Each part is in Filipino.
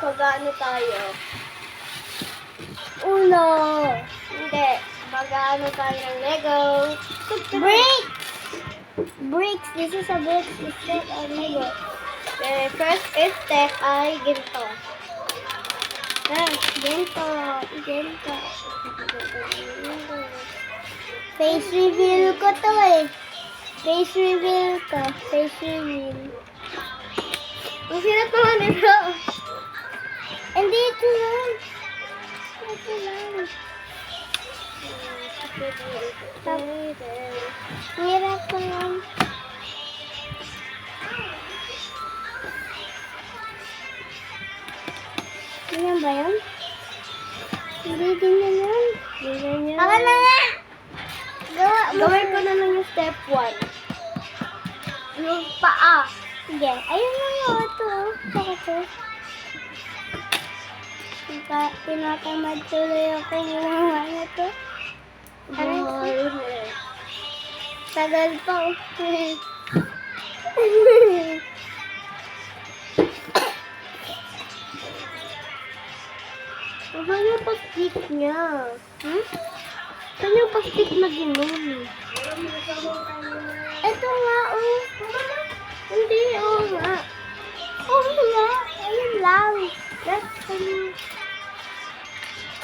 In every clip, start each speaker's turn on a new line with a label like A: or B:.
A: mag-ano tayo?
B: Uno.
A: Hindi. Mag-ano tayo ng Lego.
B: Bricks. Bricks. This is a bricks. It's not a Lego.
A: First step ay ginto.
B: Gento. Gento. Face reveal ko to eh. Face reveal ko. Face reveal.
A: Ang hirap naman ito.
B: Hindi ito lang. Ito lang. Hirap ko lang. Ganyan ba yun? Hindi ganyan yun.
A: Ganyan yan.
B: Ako na nga! Gawa mo.
A: Gawin ko na lang yung step 1. Yung paa.
B: Sige. Ayun na nga ito. Saka ito. Tinatamad tuloy ako gumawa na ito. Tagal pa.
A: Saan yung pa-stick niya? Saan yung pa-stick na gano'n?
B: Ito nga, oh.
A: Hindi, oo nga.
B: Oh, nga. Ayun lang.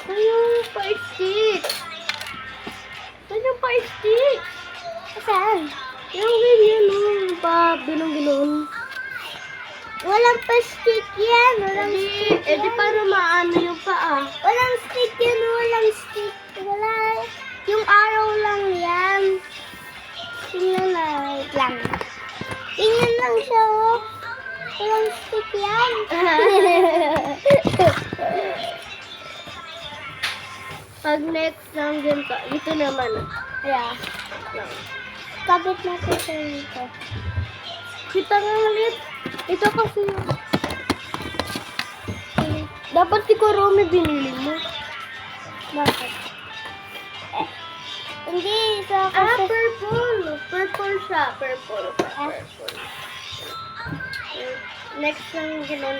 A: Saan yung pa-stick? Saan yung pa-stick?
B: Saan?
A: Yung ganyan, yung pa, binong-ginon.
B: Walang pa-stick yan. Walang
A: Hindi,
B: stick yan.
A: di para maano yung paa.
B: Walang stick yan. Walang stick. Wala. Yung araw lang yan. Tingnan na. Wait lang. Tingnan lang siya, oh. Walang stick yan.
A: Pag next lang din pa, dito naman.
B: Yeah. Kapit natin sa dito.
A: Kita nga ulit. Ito kasi yung... Dapat si Kurumi binili mo.
B: Bakit? Hindi. Sa
A: Purple. Purple siya. Purple. Next lang ginon.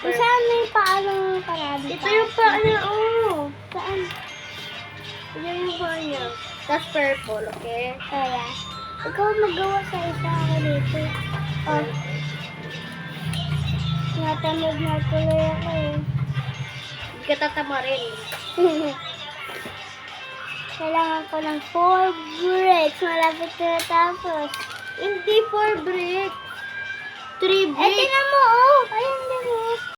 B: Saan may paanong parado?
A: Ito yung paa niya, oh.
B: Saan?
A: Ito yung paa niya. Tapos purple, okay?
B: Kaya. Ikaw magawa sa isa ako dito. Oh. Natamad na tuloy ako eh.
A: Hindi ka tatama rin.
B: Kailangan ko ng 4 bricks. Malapit na tapos.
A: Hindi 4 bricks. 3
B: Eh,
A: bricks.
B: tingnan mo, oh. Ayun din mo.